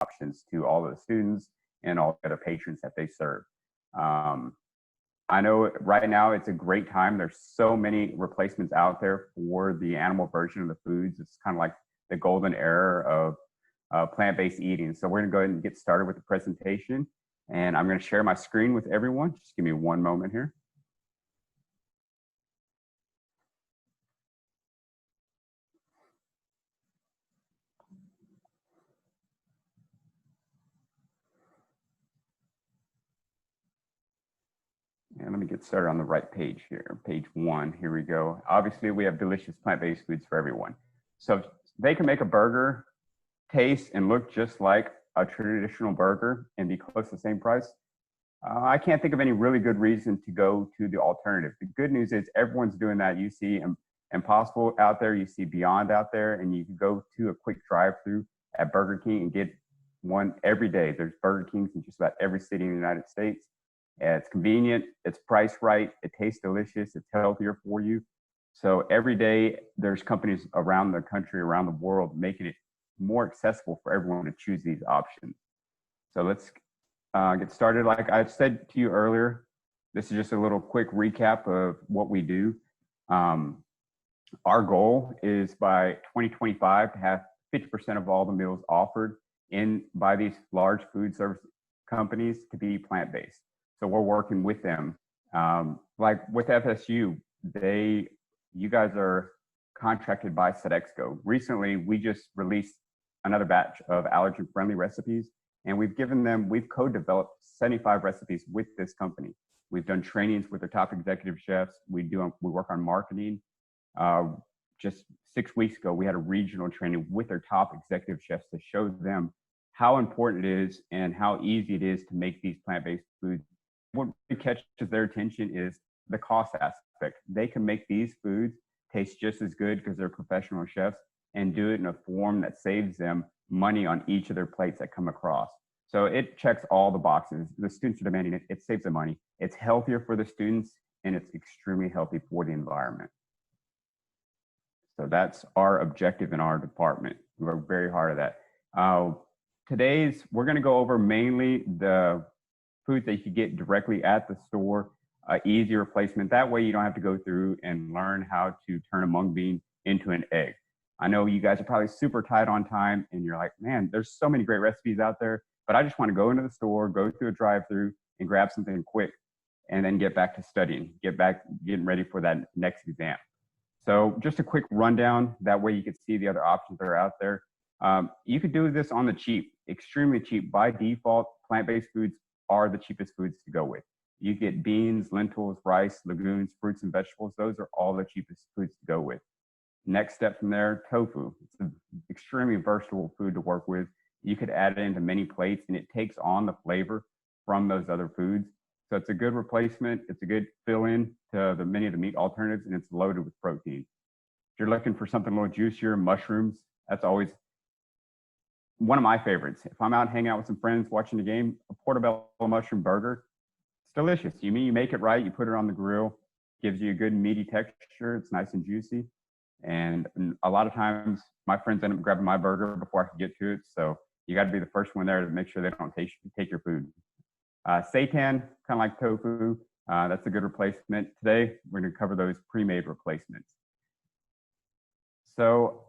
options to all of the students and all the other patrons that they serve. I know right now it's a great time. There's so many replacements out there for the animal version of the foods. It's kind of like the golden era of plant-based eating. So we're gonna go ahead and get started with the presentation. And I'm gonna share my screen with everyone. Just give me one moment here. And let me get started on the right page here. Page 1, here we go. Obviously, we have delicious plant-based foods for everyone. So they can make a burger taste and look just like a traditional burger and be close to the same price. I can't think of any really good reason to go to the alternative. The good news is everyone's doing that. You see Impossible out there, you see Beyond out there, and you can go to a quick drive-through at Burger King and get one every day. There's Burger Kings in just about every city in the United States. It's convenient, it's priced right, it tastes delicious, it's healthier for you. So every day there's companies around the country, around the world, making it more accessible for everyone to choose these options. So let's get started. Like I said to you earlier, this is just a little quick recap of what we do. Our goal is by 2025 to have 50% of all the meals offered by these large food service companies to be plant-based. So we're working with them. Like with FSU, you guys are contracted by Sodexo. Recently, we just released another batch of allergen-friendly recipes, and we've co-developed 75 recipes with this company. We've done trainings with their top executive chefs. We work on marketing. Just 6 weeks ago, we had a regional training with their top executive chefs to show them how important it is and how easy it is to make these plant-based foods. What catches their attention is the cost aspect. They can make these foods taste just as good because they're professional chefs and do it in a form that saves them money on each of their plates that come across. So it checks all the boxes. The students are demanding it. It saves them money. It's healthier for the students, and it's extremely healthy for the environment. So that's our objective in our department. We work very hard at that. We're going to go over mainly the foods that you can get directly at the store, easy replacement. That way you don't have to go through and learn how to turn a mung bean into an egg. I know you guys are probably super tight on time and you're like, man, there's so many great recipes out there, but I just want to go into the store, go through a drive-through and grab something quick and then get back to studying, getting ready for that next exam. So just a quick rundown, that way you can see the other options that are out there. You could do this on the cheap, extremely cheap. By default, plant-based foods are the cheapest foods to go with. You get beans, lentils, rice, legumes, fruits, and vegetables. Those are all the cheapest foods to go with. Next step from there, tofu. It's an extremely versatile food to work with. You could add it into many plates and it takes on the flavor from those other foods. So it's a good replacement. It's a good fill-in to many of the meat alternatives, and it's loaded with protein. If you're looking for something a little juicier, mushrooms, that's always one of my favorites. If I'm out hanging out with some friends watching the game, a portobello mushroom burger, it's delicious. You make it right, you put it on the grill, gives you a good meaty texture, it's nice and juicy. And a lot of times my friends end up grabbing my burger before I can get to it. So you got to be the first one there to make sure they don't take your food. Seitan, kind of like tofu, that's a good replacement. Today, we're going to cover those pre-made replacements. So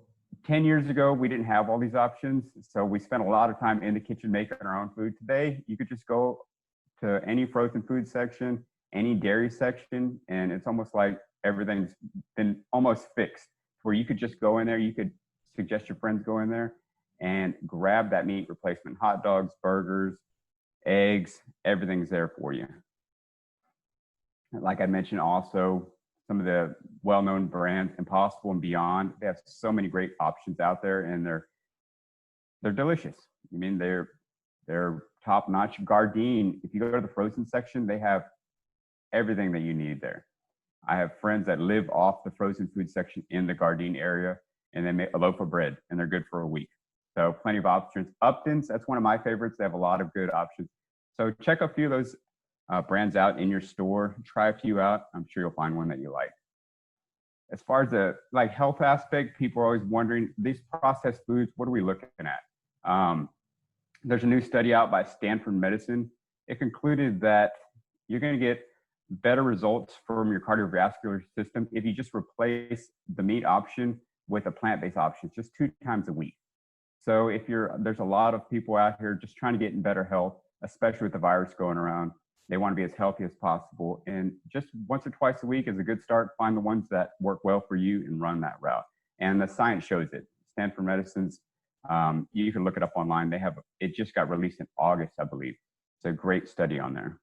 10 years ago, we didn't have all these options. So we spent a lot of time in the kitchen making our own food. Today, you could just go to any frozen food section, any dairy section, and it's almost like everything's been almost fixed, where you could just go in there, you could suggest your friends go in there and grab that meat replacement, hot dogs, burgers, eggs, everything's there for you. Like I mentioned also, some of the well-known brands, Impossible and Beyond, they have so many great options out there, and they're delicious. I mean, they're top-notch. Gardein, if you go to the frozen section, they have everything that you need there. I have friends that live off the frozen food section in the Gardein area, and they make a loaf of bread, and they're good for a week. So plenty of options. Upton's, that's one of my favorites. They have a lot of good options. So check a few of those brands out in your store. Try a few out. I'm sure you'll find one that you like. As far as the health aspect, people are always wondering, these processed foods, what are we looking at? There's a new study out by Stanford Medicine. It concluded that you're going to get better results from your cardiovascular system if you just replace the meat option with a plant-based option just 2 times a week. So there's a lot of people out here just trying to get in better health, especially with the virus going around. They want to be as healthy as possible. And just once or twice a week is a good start. Find the ones that work well for you and run that route. And the science shows it. Stanford Medicine's, you can look it up online. It just got released in August, I believe. It's a great study on there.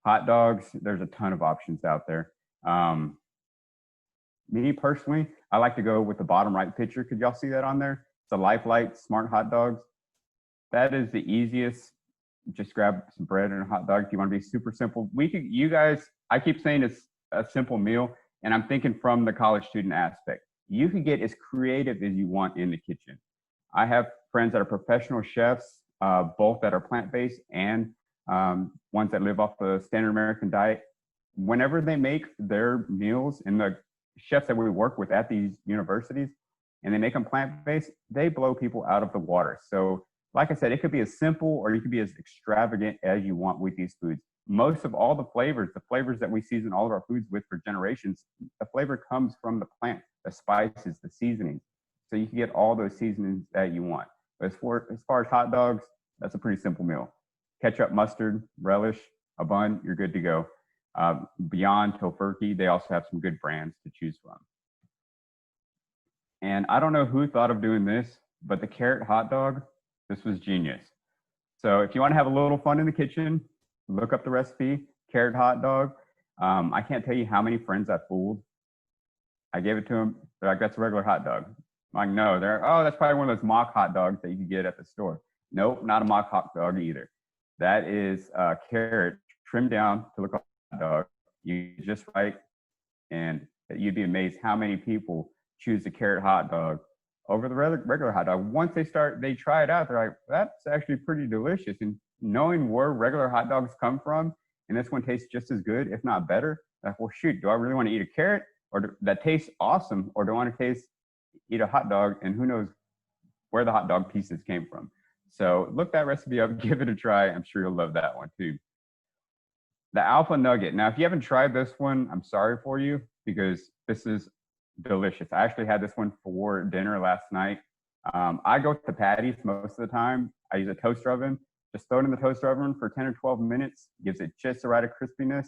Hot dogs, there's a ton of options out there. Me personally, I like to go with the bottom right picture. Could y'all see that on there? It's a Life Light Smart Hot Dogs. That is the easiest. Just grab some bread and a hot dog if you want to be super simple. I keep saying it's a simple meal, and I'm thinking from the college student aspect. You can get as creative as you want in the kitchen. I have friends that are professional chefs, both that are plant-based and ones that live off the standard American diet. Whenever they make their meals, and the chefs that we work with at these universities, and they make them plant-based, they blow people out of the water. So like I said, it could be as simple or you could be as extravagant as you want with these foods. Most of all the flavors that we season all of our foods with for generations, the flavor comes from the plant, the spices, the seasonings. So you can get all those seasonings that you want. But as far as hot dogs, that's a pretty simple meal. Ketchup, mustard, relish, a bun, you're good to go. Beyond Tofurkey, they also have some good brands to choose from. And I don't know who thought of doing this, but the carrot hot dog, this was genius. So if you want to have a little fun in the kitchen, look up the recipe, carrot hot dog. I can't tell you how many friends I fooled. I gave it to them. They're like, that's a regular hot dog. I'm like, no. That's probably one of those mock hot dogs that you can get at the store. Nope, not a mock hot dog either. That is carrot trimmed down to look like a hot dog. You just right, and you'd be amazed how many people choose the carrot hot dog over the regular hot dog. Once they try it out, they're like, that's actually pretty delicious. And knowing where regular hot dogs come from, and this one tastes just as good, if not better, like, well, shoot, do I really want to eat a carrot that tastes awesome, or do I want to eat a hot dog and who knows where the hot dog pieces came from? So look that recipe up, give it a try. I'm sure you'll love that one too. The Alpha Nugget. Now, if you haven't tried this one, I'm sorry for you because this is delicious. I actually had this one for dinner last night. I go with the patties most of the time. I use a toaster oven. Just throw it in the toaster oven for 10 or 12 minutes. Gives it just the right of crispiness.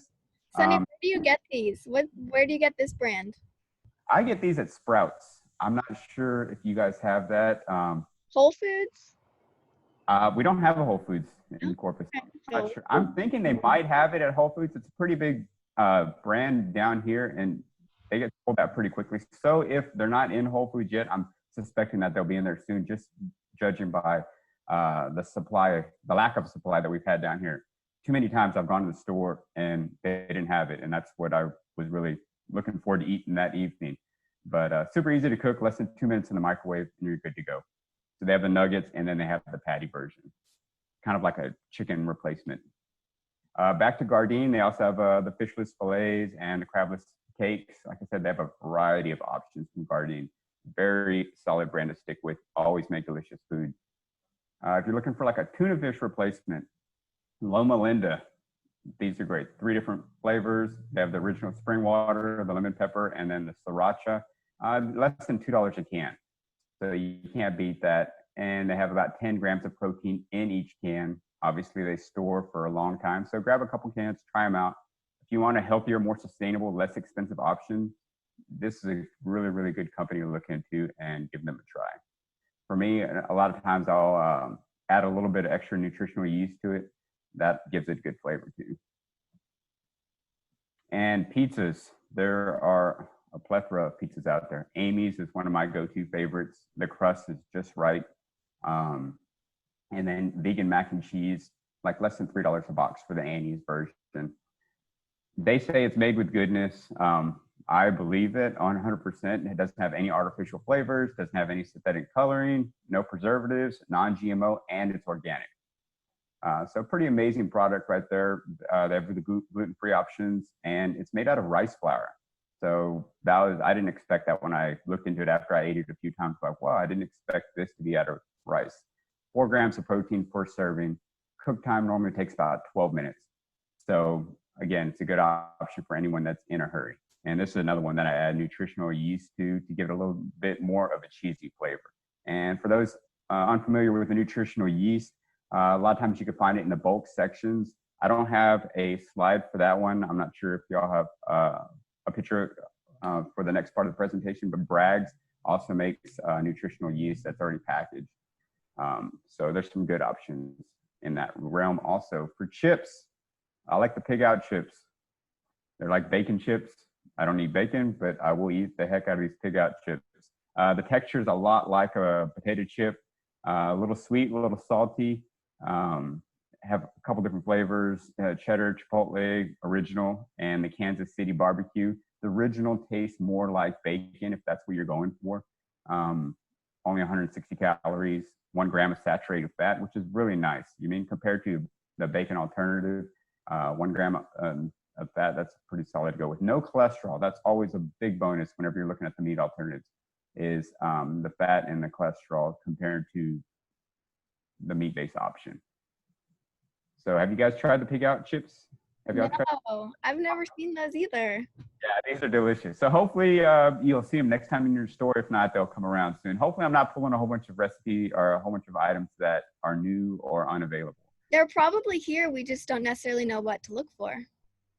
Sonny, where do you get these? Where do you get this brand? I get these at Sprouts. I'm not sure if you guys have that. Whole Foods? We don't have a Whole Foods in Corpus. I'm not sure. I'm thinking they might have it at Whole Foods. It's a pretty big brand down here, and they get sold out pretty quickly. So if they're not in Whole Foods yet, I'm suspecting that they'll be in there soon, just judging by the lack of supply that we've had down here. Too many times I've gone to the store and they didn't have it, and that's what I was really looking forward to eating that evening. But super easy to cook, less than 2 minutes in the microwave, and you're good to go. So they have the nuggets, and then they have the patty version, kind of like a chicken replacement. Back to Gardein, they also have the fishless fillets and the crabless cakes. Like I said, they have a variety of options from Gardein. Very solid brand to stick with. Always make delicious food. If you're looking for like a tuna fish replacement, Loma Linda. These are great. 3 different flavors. They have the original spring water, the lemon pepper, and then the sriracha. Less than $2 a can. So you can't beat that. And they have about 10 grams of protein in each can. Obviously, they store for a long time. So grab a couple cans, try them out. If you want a healthier, more sustainable, less expensive option, this is a really, really good company to look into and give them a try. For me, a lot of times I'll add a little bit of extra nutritional yeast to it. That gives it good flavor too. And pizzas, there are a plethora of pizzas out there. Amy's is one of my go-to favorites. The crust is just right. And then vegan mac and cheese, like less than $3 a box for the Annie's version. They say it's made with goodness. I believe it on 100%. It doesn't have any artificial flavors, doesn't have any synthetic coloring, no preservatives, non-GMO, and it's organic. So pretty amazing product right there. They have the gluten-free options, and it's made out of rice flour. So I didn't expect that when I looked into it after I ate it a few times. Like, wow, I didn't expect this to be out of rice. 4 grams of protein per serving. Cook time normally takes about 12 minutes. So again, it's a good option for anyone that's in a hurry. And this is another one that I add nutritional yeast to give it a little bit more of a cheesy flavor. And for those unfamiliar with the nutritional yeast, a lot of times you can find it in the bulk sections. I don't have a slide for that one. I'm not sure if y'all have a picture for the next part of the presentation, but Bragg's also makes nutritional yeast that's already packaged. So there's some good options in that realm. Also for chips, I like the pig out chips. They're like bacon chips. I don't eat bacon, but I will eat the heck out of these pig out chips. The texture is a lot like a potato chip, a little sweet, a little salty. Have a couple different flavors, cheddar, chipotle, original, and the Kansas City barbecue. The original tastes more like bacon if that's what you're going for. Only 160 calories, 1 gram of saturated fat, which is really nice. You mean compared to the bacon alternative, 1 gram of fat, that's pretty solid to go with. No cholesterol. That's always a big bonus whenever you're looking at the meat alternatives, is the fat and the cholesterol compared to the meat-based option. So have you guys tried the pig out chips? Have y'all tried? No, I've never seen those either. Yeah, these are delicious. So hopefully you'll see them next time in your store. If not, they'll come around soon. Hopefully I'm not pulling a whole bunch of recipe or a whole bunch of items that are new or unavailable. They're probably here. We just don't necessarily know what to look for.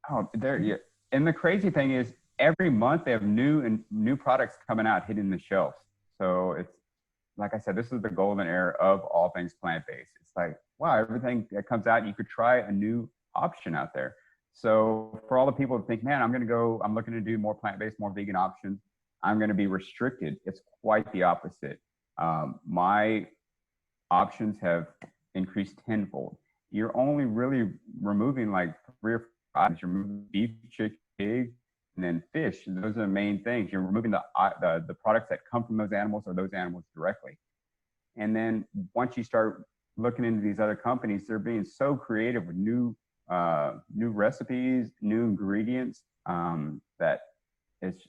Oh, there. Yeah. And the crazy thing is, every month they have new products coming out hitting the shelves. So it's like I said, this is the golden era of all things plant-based. It's like, wow, everything that comes out, you could try a new option out there. So for all the people who think, man, I'm looking to do more plant-based, more vegan options, I'm going to be restricted. It's quite the opposite. My options have increased tenfold. You're only really removing like 3 or 4 items. You're removing beef, chicken, pig, and then fish. Those are the main things. You're removing the products that come from those animals or those animals directly. And then once you start looking into these other companies, they're being so creative with new recipes, new ingredients, that it's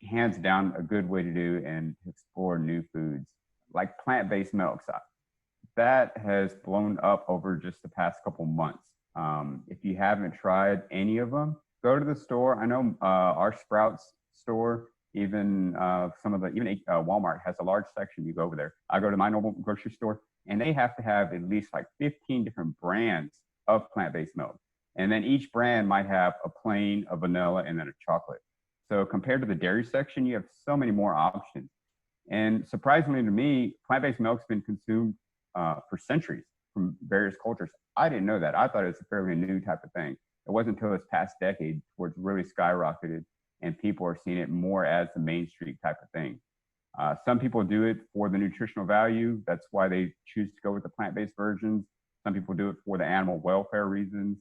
hands down a good way to do and explore new foods. Like plant-based milks, that has blown up over just the past couple months. If you haven't tried any of them, go to the store. I know our Sprouts store, even Walmart has a large section. You go over there. I go to my normal grocery store, and they have to have at least like 15 different brands of plant-based milk. And then each brand might have a plain, a vanilla, and then a chocolate. So compared to the dairy section, you have so many more options. And surprisingly to me, plant-based milk's been consumed for centuries from various cultures. I didn't know that. I thought it was a fairly new type of thing. It wasn't until this past decade where it's really skyrocketed and people are seeing it more as the mainstream type of thing. Some people do it for the nutritional value. That's why they choose to go with the plant-based versions. Some people do it for the animal welfare reasons.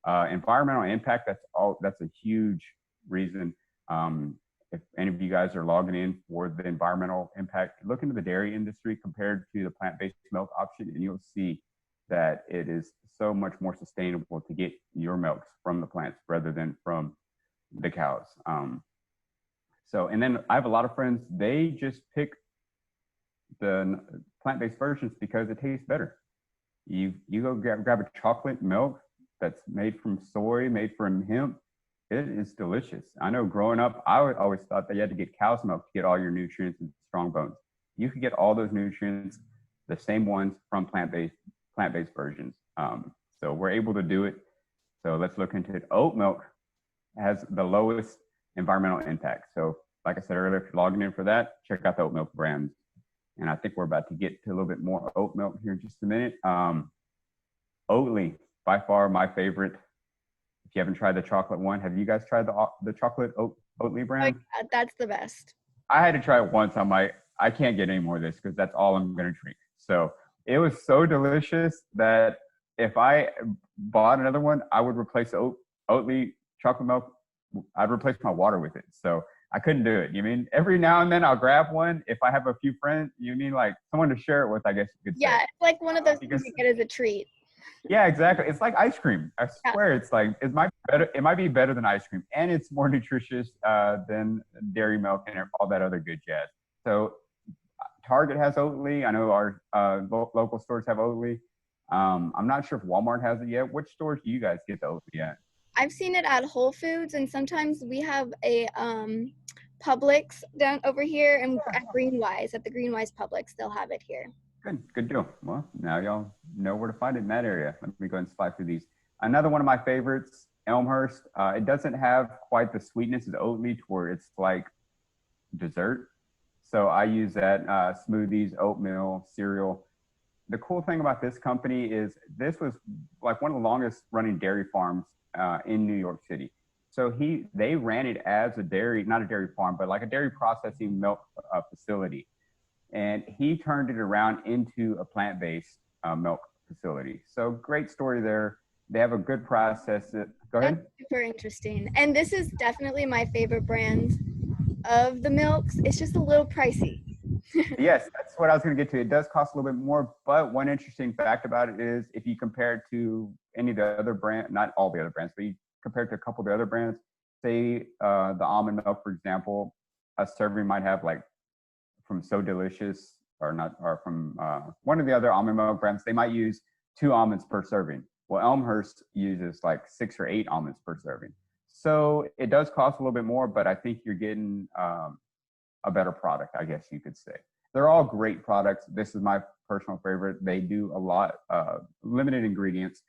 Environmental impact, that's a huge reason. If any of you guys are logging in for the environmental impact, look into the dairy industry compared to the plant-based milk option, and you'll see that it is so much more sustainable to get your milks from the plants rather than from the cows. And then I have a lot of friends, they just pick the plant-based versions because it tastes better. You go grab a chocolate milk that's made from soy, made from hemp. It is delicious. I know growing up, I always thought that you had to get cow's milk to get all your nutrients and strong bones. You could get all those nutrients, the same ones from plant-based versions. So we're able to do it. So let's look into it. Oat milk has the lowest environmental impact. So like I said earlier, if you're logging in for that, check out the oat milk brands. And I think we're about to get to a little bit more oat milk here in just a minute. Oatly, by far my favorite. If you haven't tried the chocolate one, have you guys tried the chocolate Oatly brand? Oh, yeah, that's the best. I had to try it once. I'm like, I can't get any more of this because that's all I'm going to drink. So it was so delicious that if I bought another one, I would replace Oatly chocolate milk. I'd replace my water with it. So I couldn't do it. You mean every now and then I'll grab one if I have a few friends. You mean like someone to share it with? I guess you could say. Yeah, it's like one of those things you get as a treat. Yeah, exactly. It's like ice cream. I swear, it's like it might be better than ice cream, and it's more nutritious than dairy milk and all that other good jazz. So Target has Oatly. I know our local stores have Oatly. I'm not sure if Walmart has it yet. Which stores do you guys get the Oatly at? I've seen it at Whole Foods, and sometimes we have a Publix down over here, and at Greenwise, at the Greenwise Publix, they'll have it here. Good deal. Well, now y'all know where to find it in that area. Let me go and slide through these. Another one of my favorites, Elmhurst. It doesn't have quite the sweetness of the Oatly to where it's like dessert. So I use that smoothies, oatmeal, cereal. The cool thing about this company is this was like one of the longest running dairy farms in New York City. So they ran it as a dairy, not a dairy farm, but like a dairy processing milk facility. And he turned it around into a plant-based milk facility. So great story there. They have a good process. Go ahead. That's super interesting. And this is definitely my favorite brand of the milks. It's just a little pricey. Yes, that's what I was going to get to. It does cost a little bit more, but one interesting fact about it is if you compare it to any of the other brands, not all the other brands, but you compare it to a couple of the other brands, say the almond milk, for example, a serving might have like from So Delicious or from one of the other almond milk brands, they might use 2 almonds per serving. Well, Elmhurst uses like 6 or 8 almonds per serving. So it does cost a little bit more, but I think you're getting a better product, I guess you could say. They're all great products. This is my personal favorite. They do a lot limited ingredients,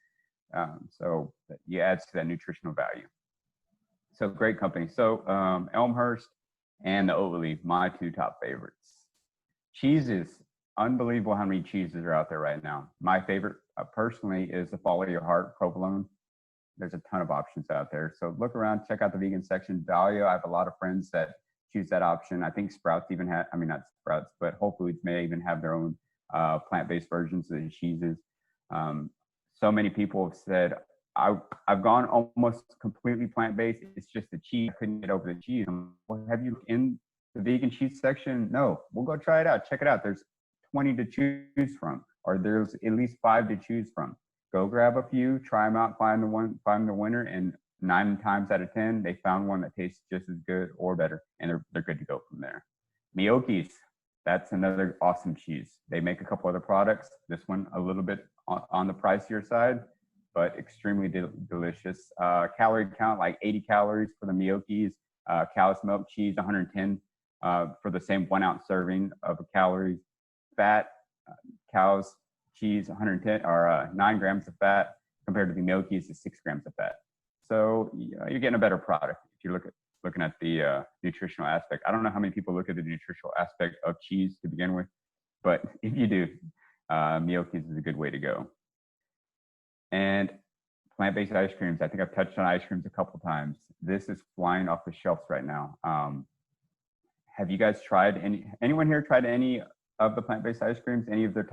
so you add to that nutritional value. So great company. So Elmhurst and the Oatly, my 2 top favorites. Cheeses, unbelievable how many cheeses are out there right now. My favorite personally is the Follow Your Heart provolone. There's a ton of options out there. So look around, check out the vegan section. Dahlia, I have a lot of friends that choose that option. I think Sprouts even have, I mean, not Sprouts, but Whole Foods may even have their own plant-based versions of the cheeses. So many people have said, I've gone almost completely plant-based. It's just the cheese. I couldn't get over the cheese. Well, have you in the vegan cheese section? No, we'll go try it out. Check it out. There's 20 to choose from, or there's at least 5 to choose from. Go grab a few, try them out, find the winner, and 9 times out of 10, they found one that tastes just as good or better, and they're good to go from there. Miyoki's, that's another awesome cheese. They make a couple other products. This one a little bit on the pricier side, but extremely delicious. Calorie count, like 80 calories for the Miyoki's. Cow's milk cheese, 110 for the same 1 ounce serving of calories. Fat, cow's cheese, 110 or 9 grams of fat compared to the Miyoki's is 6 grams of fat. So you're getting a better product if you're looking at the nutritional aspect. I don't know how many people look at the nutritional aspect of cheese to begin with, but if you do, Miyoki's is a good way to go. And plant-based ice creams. I think I've touched on ice creams a couple times. This is flying off the shelves right now. Have you guys tried anyone here tried any of the plant-based ice creams? Any of their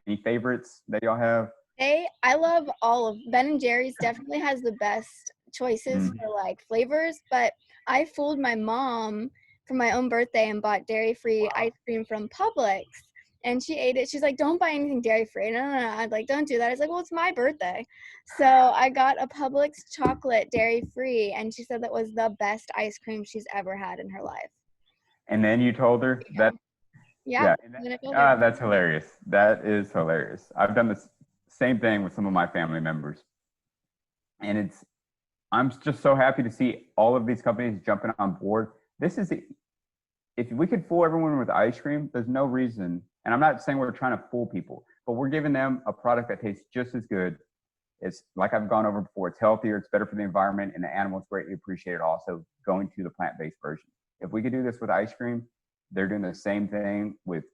any favorites that y'all have? I love all of Ben & Jerry's. Definitely has the best choices for like flavors, but I fooled my mom for my own birthday and bought dairy-free ice cream from Publix, and she ate it. She's like, don't buy anything dairy-free. No. I'd like, don't do that. I was like, well, it's my birthday. So I got a Publix chocolate dairy-free, and she said that was the best ice cream she's ever had in her life. And then you told her that? Yeah. That's hilarious. That is hilarious. I've done the same thing with some of my family members. And I'm just so happy to see all of these companies jumping on board. If we could fool everyone with ice cream, there's no reason. And I'm not saying we're trying to fool people, but we're giving them a product that tastes just as good. It's like I've gone over before. It's healthier. It's better for the environment, and the animals greatly appreciate it. Also, going to the plant-based version. If we could do this with ice cream, they're doing the same thing with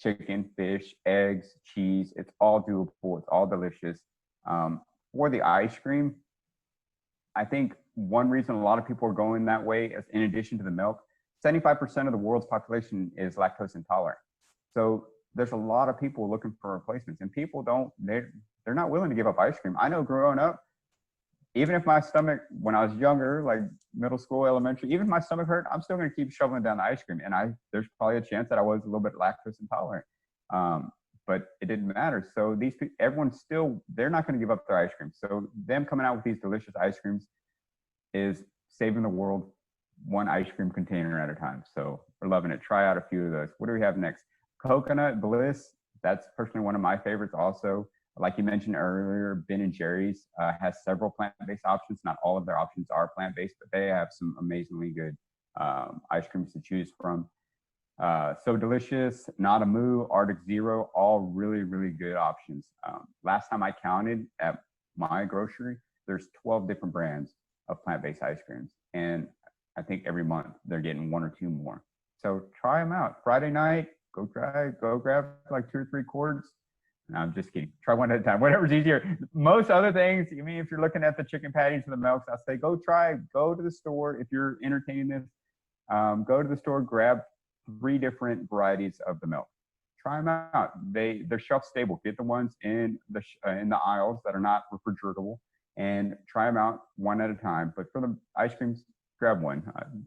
chicken, fish, eggs, cheese. It's all doable. It's all delicious. For the ice cream, I think one reason a lot of people are going that way is in addition to the milk, 75% of the world's population is lactose intolerant. So there's a lot of people looking for replacements, and people they're not willing to give up ice cream. I know growing up, even if my stomach, when I was younger, like middle school, elementary, even if my stomach hurt, I'm still going to keep shoveling down the ice cream. And there's probably a chance that I was a little bit lactose intolerant, but it didn't matter. So they're not going to give up their ice cream. So them coming out with these delicious ice creams is saving the world. one ice cream container at a time. So we're loving it. Try out a few of those. What do we have next? Coconut Bliss. That's personally one of my favorites also. Like you mentioned earlier, Ben & Jerry's has several plant-based options. Not all of their options are plant-based, but they have some amazingly good ice creams to choose from. So Delicious, Not a Moo, Arctic Zero, all really, really good options. Last time I counted at my grocery, there's 12 different brands of plant-based ice creams. And I think every month they're getting one or two more. So try them out. Friday night, go grab like 2 or 3 quarts. No, I'm just kidding. Try one at a time, whatever's easier. Most other things, I mean, if you're looking at the chicken patties or the milks, I'll say go to the store. If you're entertaining this, go to the store, grab 3 different varieties of the milk. Try them out. They're shelf stable. Get the ones in the aisles that are not refrigeratable, and try them out one at a time. But for the ice creams, grab one.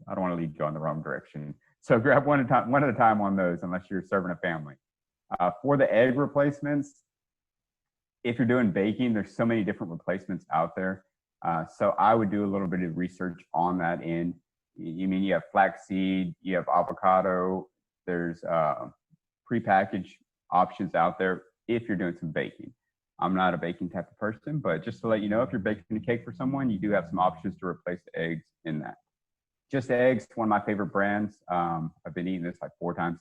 I don't want to lead you on the wrong direction. So grab one at a time on those, unless you're serving a family. For the egg replacements, if you're doing baking, there's so many different replacements out there. So I would do a little bit of research on that end. You have flaxseed, you have avocado, there's prepackaged options out there if you're doing some baking. I'm not a baking type of person, but just to let you know, if you're baking a cake for someone, you do have some options to replace the eggs in that. Just Eggs, one of my favorite brands. I've been eating this like 4 times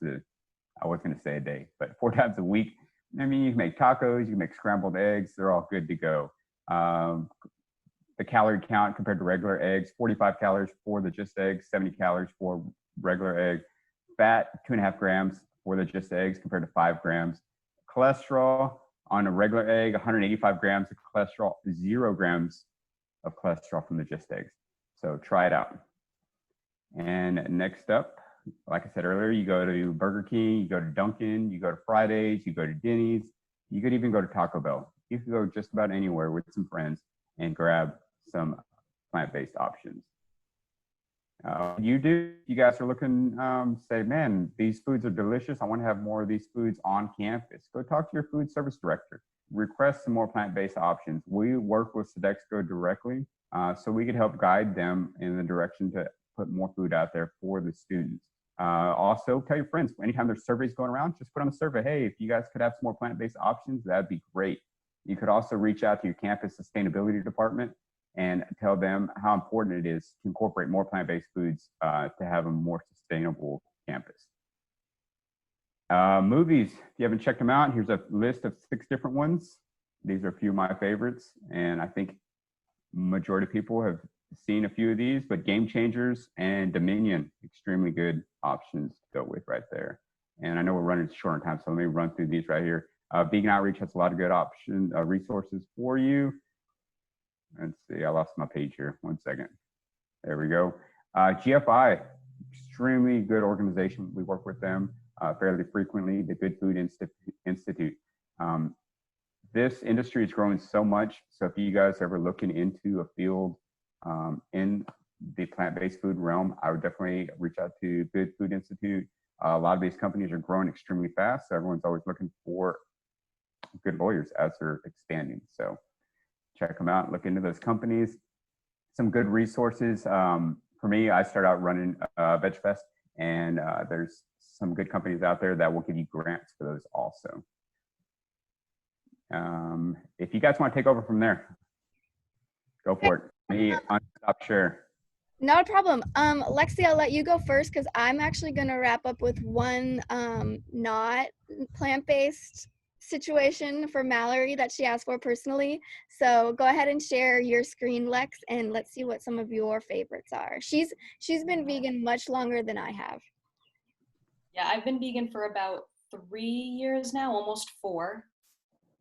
I was going to say a day, but 4 times a week. I mean, you can make tacos, you can make scrambled eggs. They're all good to go. The calorie count compared to regular eggs, 45 calories for the Just Eggs, 70 calories for regular egg. Fat, 2.5 grams for the Just Eggs compared to 5 grams. Cholesterol on a regular egg, 185 grams of cholesterol, 0 grams of cholesterol from the Just Eggs. So try it out. And next up, like I said earlier, you go to Burger King, you go to Dunkin', you go to Fridays, you go to Denny's, you could even go to Taco Bell. You could go just about anywhere with some friends and grab some plant-based options. You guys are looking, say, man, these foods are delicious. I want to have more of these foods on campus. Go talk to your food service director. Request some more plant-based options. We work with Sodexo directly, so we could help guide them in the direction to put more food out there for the students. Also, tell your friends, anytime there's surveys going around, just put on the survey, hey, if you guys could have some more plant-based options, that'd be great. You could also reach out to your campus sustainability department and tell them how important it is to incorporate more plant-based foods to have a more sustainable campus. Movies, if you haven't checked them out, here's a list of 6 different ones. These are a few of my favorites, and I think majority of people have seen a few of these, but Game Changers and Dominion, extremely good options to go with right there. And I know we're running short on time, so let me run through these right here. Vegan Outreach has a lot of good resources for you. Let's see, I lost my page here. 1 second. There we go. GFI, extremely good organization. We work with them fairly frequently, the Good Food Institute. This industry is growing so much, so if you guys are ever looking into a field in the plant-based food realm, I would definitely reach out to Good Food Institute. A lot of these companies are growing extremely fast, so everyone's always looking for good lawyers as they're expanding. So check them out, look into those companies. Some good resources. For me, I started out running VegFest, and there's some good companies out there that will give you grants for those also. If you guys want to take over from there, go for it. Me stop share. Not a problem. Lexi, I'll let you go first because I'm actually going to wrap up with one not plant-based situation for Mallory that she asked for personally. So go ahead and share your screen, Lex, and let's see what some of your favorites are. She's been vegan much longer than I have. Yeah, I've been vegan for about 3 years now, almost 4.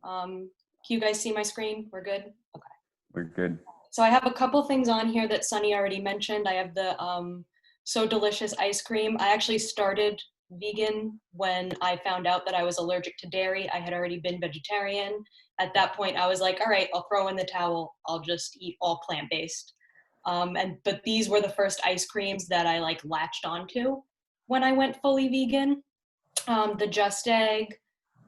Can you guys see my screen? We're good? Okay. We're good. So I have a couple things on here that Sunny already mentioned. I have the So Delicious ice cream. I actually started vegan when I found out that I was allergic to dairy. I had already been vegetarian. At that point, I was like, all right, I'll throw in the towel. I'll just eat all plant-based. But these were the first ice creams that I like latched onto when I went fully vegan. The Just Egg,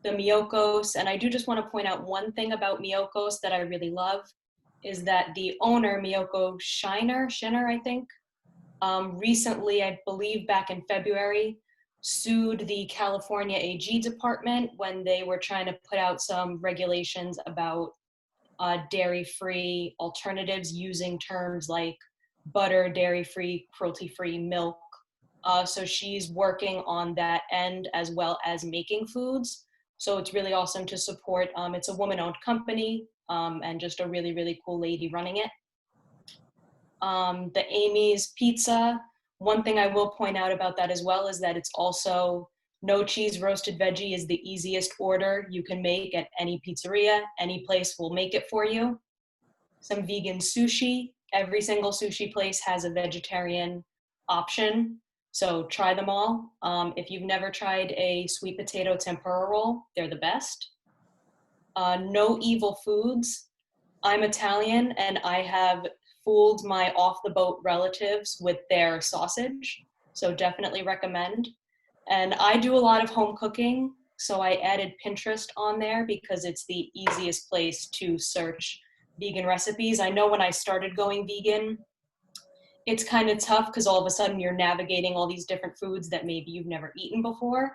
the Miyokos, and I do just want to point out one thing about Miyokos that I really love is that the owner, Miyoko Shiner, I think, recently, I believe back in February, sued the California AG department when they were trying to put out some regulations about dairy-free alternatives using terms like butter, dairy-free, cruelty-free, milk. So she's working on that end as well as making foods. So it's really awesome to support. It's a woman-owned company and just a really, really cool lady running it. The Amy's Pizza, one thing I will point out about that as well is that it's also no cheese roasted veggie is the easiest order you can make at any pizzeria. Any place will make it for you. Some vegan sushi. Every single sushi place has a vegetarian option, so try them all. If you've never tried a sweet potato tempura roll, they're the best. No Evil Foods. I'm Italian and I have fooled my off-the-boat relatives with their sausage, so definitely recommend. And I do a lot of home cooking, so I added Pinterest on there because it's the easiest place to search vegan recipes. I know when I started going vegan, it's kind of tough because all of a sudden you're navigating all these different foods that maybe you've never eaten before,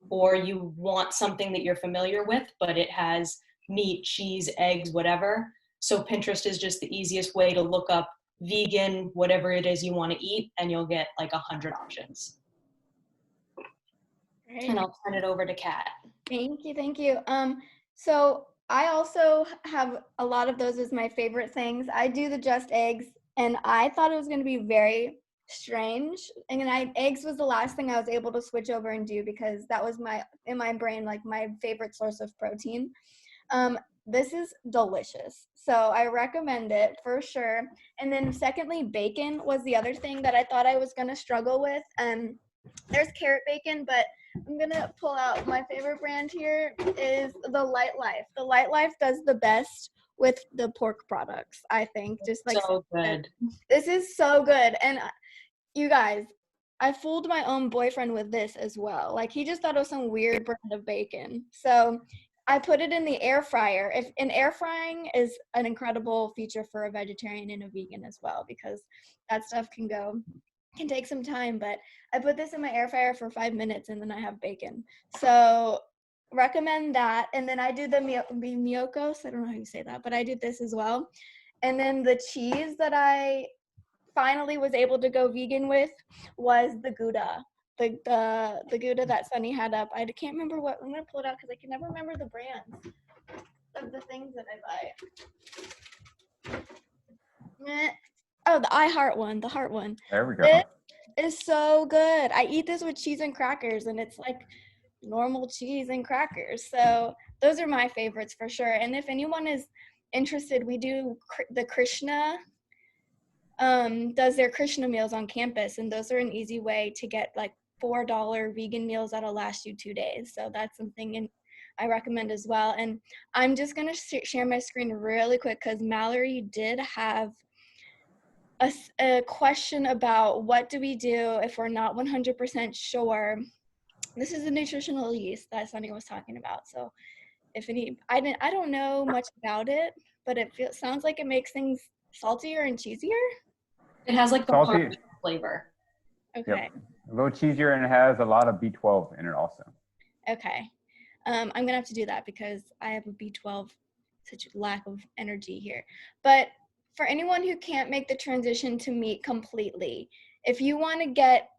or you want something that you're familiar with, but it has meat, cheese, eggs, whatever. So Pinterest is just the easiest way to look up vegan, whatever it is you want to eat, and you'll get like 100 options. Great. And I'll turn it over to Kat. Thank you, thank you. So I also have a lot of those as my favorite things. I do the Just Eggs, and I thought it was going to be very strange. And eggs was the last thing I was able to switch over and do because that was in my brain, like my favorite source of protein. This is delicious, so I recommend it for sure. And then secondly, bacon was the other thing that I thought I was going to struggle with. There's carrot bacon, but I'm gonna pull out my favorite brand here is the Light Life. The Light Life does the best with the pork products, I think. Just like so good. This is so good. And you guys, I fooled my own boyfriend with this as well. Like he just thought it was some weird brand of bacon. So I put it in the air fryer. Air frying is an incredible feature for a vegetarian and a vegan as well, because that stuff can take some time, but I put this in my air fryer for 5 minutes and then I have bacon. So recommend that. And then I do the miokos. I don't know how you say that, but I do this as well. And then the cheese that I finally was able to go vegan with was the Gouda. The Gouda that Sunny had up. I can't remember what, I'm gonna pull it out because I can never remember the brands of the things that I buy. Oh, the iHeart one, the heart one. There we go. This is so good. I eat this with cheese and crackers, and it's like normal cheese and crackers. So those are my favorites for sure. And if anyone is interested, we do the Krishna, does their Krishna meals on campus, and those are an easy way to get like $4 vegan meals that'll last you 2 days. So that's something I recommend as well. And I'm just going to share my screen really quick because Mallory did have a question about what do we do if we're not 100% sure. This is the nutritional yeast that Sunny was talking about. So if I don't know much about it, but it sounds like it makes things saltier and cheesier. It has like the Salty flavor. Okay. Yep. A little cheesier, and it has a lot of B12 in it also. Okay. I'm gonna have to do that because I have a B12 such lack of energy here. But for anyone who can't make the transition to meat completely, if you want to get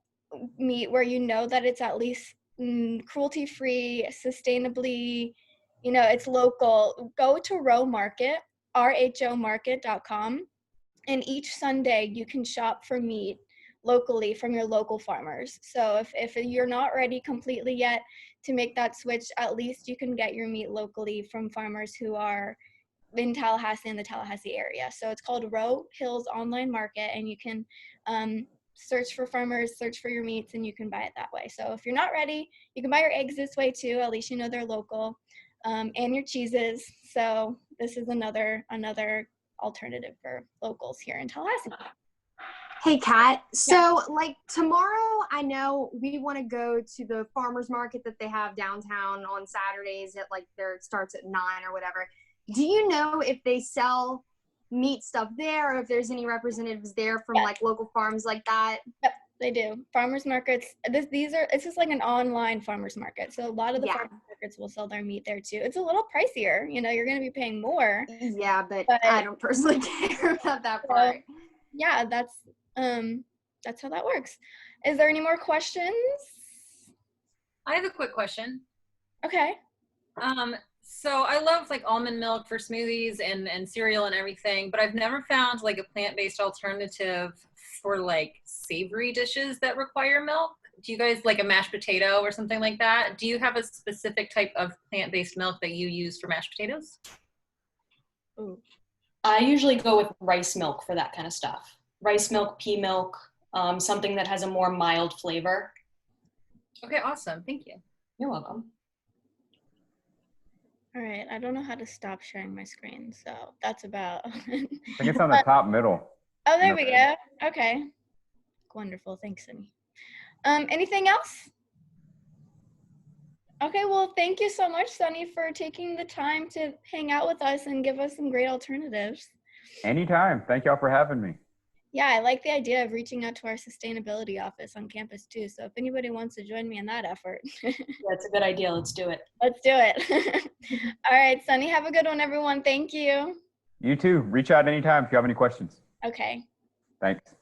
meat where you know that it's at least cruelty-free, sustainably, it's local, go to Row Market, rhomarket.com, and each Sunday you can shop for meat locally from your local farmers. So if you're not ready completely yet to make that switch, at least you can get your meat locally from farmers who are in Tallahassee, in the Tallahassee area. So it's called Row Hills Online Market, and you can search for farmers, search for your meats, and you can buy it that way. So if you're not ready, you can buy your eggs this way too. At least you know they're local, and your cheeses. So this is another alternative for locals here in Tallahassee. Hey, Kat. So, like, tomorrow, I know we want to go to the farmer's market that they have downtown on Saturdays at, like, it starts at 9 or whatever. Do you know if they sell meat stuff there, or if there's any representatives there from like local farms like that. Yep, they do. Farmers markets. It's just like an online farmers market. So a lot of the farmers markets will sell their meat there too. It's a little pricier. You know, you're going to be paying more. Yeah, but I don't personally care about that part. Yeah, that's how that works. Is there any more questions? I have a quick question. Okay. So I love like almond milk for smoothies and cereal and everything, but I've never found like a plant-based alternative for like savory dishes that require milk. Do you guys like a mashed potato or something like that? Do you have a specific type of plant-based milk that you use for mashed potatoes? Ooh. I usually go with rice milk for that kind of stuff. Rice milk, pea milk, something that has a more mild flavor. Okay, awesome. Thank you. You're welcome. All right. I don't know how to stop sharing my screen, so that's about. I think it's on the top middle. Oh, there we go. Okay. Wonderful. Thanks, Sunny. Anything else? Okay, well, thank you so much, Sunny, for taking the time to hang out with us and give us some great alternatives. Anytime. Thank y'all for having me. Yeah, I like the idea of reaching out to our sustainability office on campus too. So if anybody wants to join me in that effort. That's a good idea. Let's do it. Let's do it. All right, Sunny, have a good one, everyone. Thank you. You too. Reach out anytime if you have any questions. Okay. Thanks.